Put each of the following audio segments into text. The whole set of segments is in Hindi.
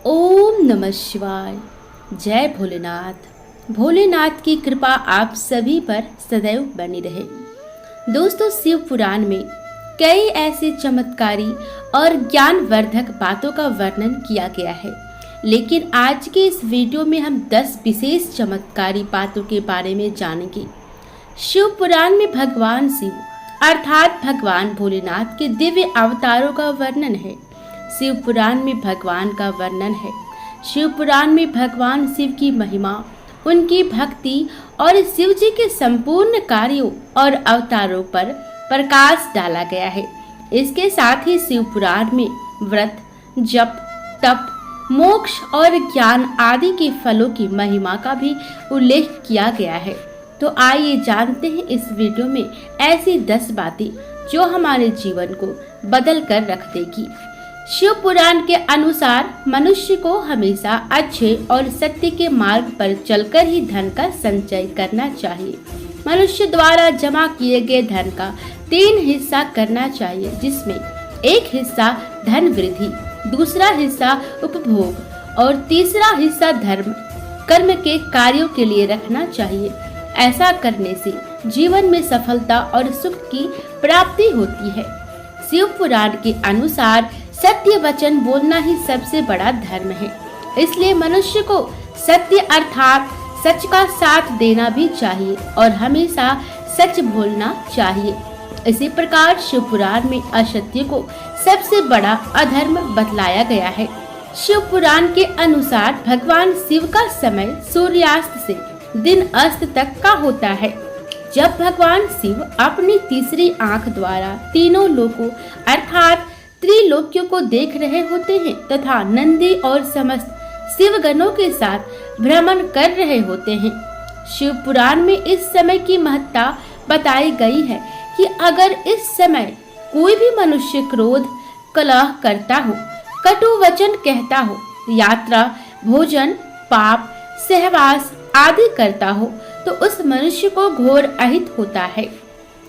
ओम नमः शिवाय। जय भोलेनाथ। भोलेनाथ की कृपा आप सभी पर सदैव बनी रहे। दोस्तों, शिव पुराण में कई ऐसी चमत्कारी और ज्ञानवर्धक बातों का वर्णन किया गया है, लेकिन आज के इस वीडियो में हम 10 विशेष चमत्कारी बातों के बारे में जानेंगे। शिव पुराण में भगवान शिव अर्थात भगवान भोलेनाथ के दिव्य अवतारों का वर्णन है। शिव पुराण में भगवान का वर्णन है। शिव पुराण में भगवान शिव की महिमा, उनकी भक्ति और शिव जी के संपूर्ण कार्यों और अवतारों पर प्रकाश डाला गया है। इसके साथ ही शिव पुराण में व्रत, जप, तप, मोक्ष और ज्ञान आदि के फलों की महिमा का भी उल्लेख किया गया है। तो आइए जानते हैं इस वीडियो में ऐसी 10 बातें जो हमारे जीवन को बदल कर रख देगी। शिव पुराण के अनुसार मनुष्य को हमेशा अच्छे और सत्य के मार्ग पर चलकर ही धन का संचय करना चाहिए। मनुष्य द्वारा जमा किए गए धन का 3 हिस्सा करना चाहिए, जिसमें एक हिस्सा धन वृद्धि, दूसरा हिस्सा उपभोग और तीसरा हिस्सा धर्म कर्म के कार्यों के लिए रखना चाहिए। ऐसा करने से जीवन में सफलता और सुख की प्राप्ति होती है। शिव पुराण के अनुसार सत्य वचन बोलना ही सबसे बड़ा धर्म है, इसलिए मनुष्य को सत्य अर्थात सच का साथ देना भी चाहिए और हमेशा सच बोलना चाहिए। इसी प्रकार शिव पुराण में असत्य को सबसे बड़ा अधर्म बतलाया गया है। शिव पुराण के अनुसार भगवान शिव का समय सूर्यास्त से दिन अस्त तक का होता है। जब भगवान शिव अपनी तीसरी आंख द्वारा तीनों लोकों अर्थात त्रिलोकियों को देख रहे होते हैं तथा नंदी और समस्त शिवगणों के साथ भ्रमण कर रहे होते हैं। शिव पुराण में इस समय की महत्ता बताई गई है कि अगर इस समय कोई भी मनुष्य क्रोध, कलह करता हो, कटु वचन कहता हो, यात्रा, भोजन, पाप, सहवास आदि करता हो तो उस मनुष्य को घोर अहित होता है।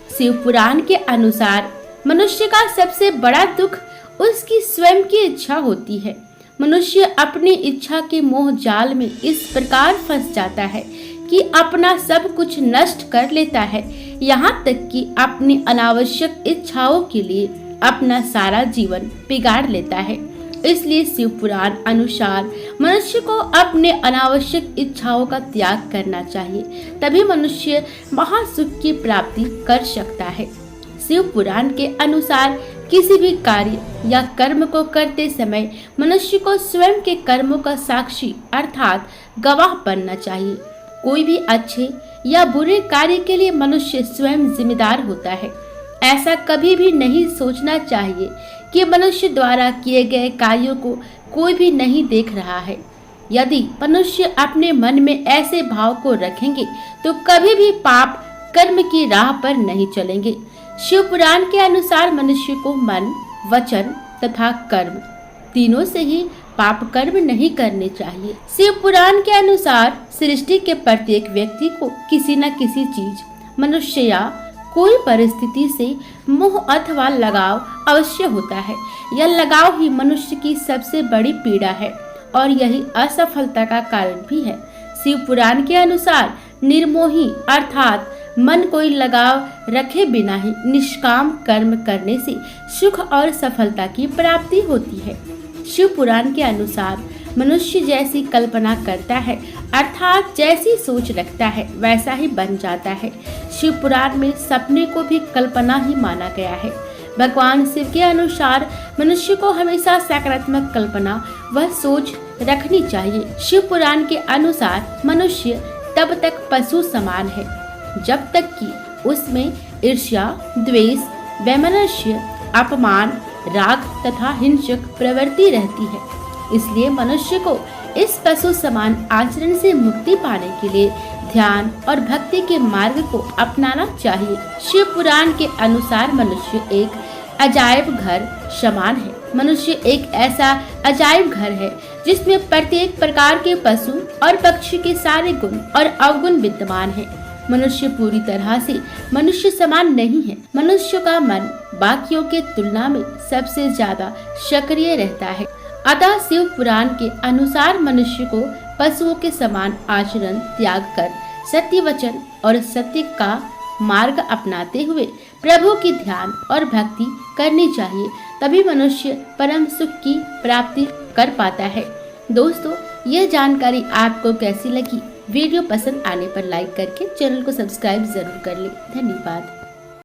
शिव पुराण के अनुसार मनुष्य का सबसे बड़ा दुख उसकी स्वयं की इच्छा होती है। मनुष्य अपनी इच्छा के मोह जाल में इस प्रकार फंस जाता है कि अपना सब कुछ नष्ट कर लेता है, यहाँ तक कि अपनी अनावश्यक इच्छाओं के लिए अपना सारा जीवन बिगाड़ लेता है। इसलिए शिव पुराण अनुसार मनुष्य को अपने अनावश्यक इच्छाओं का त्याग करना चाहिए, तभी मनुष्य महासुख की प्राप्ति कर सकता है। शिव पुराण के अनुसार किसी भी कार्य या कर्म को करते समय मनुष्य को स्वयं के कर्मों का साक्षी अर्थात गवाह बनना चाहिए। कोई भी अच्छे या बुरे कार्य के लिए मनुष्य स्वयं जिम्मेदार होता है। ऐसा कभी भी नहीं सोचना चाहिए कि मनुष्य द्वारा किए गए कार्यों को कोई भी नहीं देख रहा है। यदि मनुष्य अपने मन में ऐसे भाव को रखेंगे तो कभी भी पाप कर्म की राह पर नहीं चलेंगे। शिव पुराण के अनुसार मनुष्य को मन, वचन तथा कर्म तीनों से ही पाप कर्म नहीं करने चाहिए। शिव पुराण के अनुसार सृष्टि के प्रत्येक व्यक्ति को किसी न किसी चीज, मनुष्य या कोई परिस्थिति से मोह अथवा लगाव अवश्य होता है। यह लगाव ही मनुष्य की सबसे बड़ी पीड़ा है और यही असफलता का कारण भी है। शिव पुराण के अनुसार निर्मोही अर्थात मन कोई लगाव रखे बिना ही निष्काम कर्म करने से सुख और सफलता की प्राप्ति होती है। शिव पुराण के अनुसार मनुष्य जैसी कल्पना करता है अर्थात जैसी सोच रखता है वैसा ही बन जाता है। शिव पुराण में सपने को भी कल्पना ही माना गया है। भगवान शिव के अनुसार मनुष्य को हमेशा सकारात्मक कल्पना व सोच रखनी चाहिए। शिव पुराण के अनुसार मनुष्य तब तक पशु समान है जब तक कि उसमें ईर्ष्या, द्वेष, वैमनस्य, अपमान, राग तथा हिंसक प्रवृत्ति रहती है। इसलिए मनुष्य को इस पशु समान आचरण से मुक्ति पाने के लिए ध्यान और भक्ति के मार्ग को अपनाना चाहिए। शिव पुराण के अनुसार मनुष्य एक अजायब घर समान है। मनुष्य एक ऐसा अजायब घर है जिसमें प्रत्येक प्रकार के पशु और पक्षी के सारे गुण और अवगुण विद्यमान है। मनुष्य पूरी तरह से मनुष्य समान नहीं है। मनुष्य का मन बाकियों के तुलना में सबसे ज्यादा सक्रिय रहता है अतः शिव पुराण के अनुसार मनुष्य को पशुओं के समान आचरण त्याग कर सत्य वचन और सत्य का मार्ग अपनाते हुए प्रभु की ध्यान और भक्ति करनी चाहिए, तभी मनुष्य परम सुख की प्राप्ति कर पाता है। दोस्तों, यह जानकारी आपको कैसी लगी? वीडियो पसंद आने पर लाइक करके चैनल को सब्सक्राइब जरूर कर लें। धन्यवाद।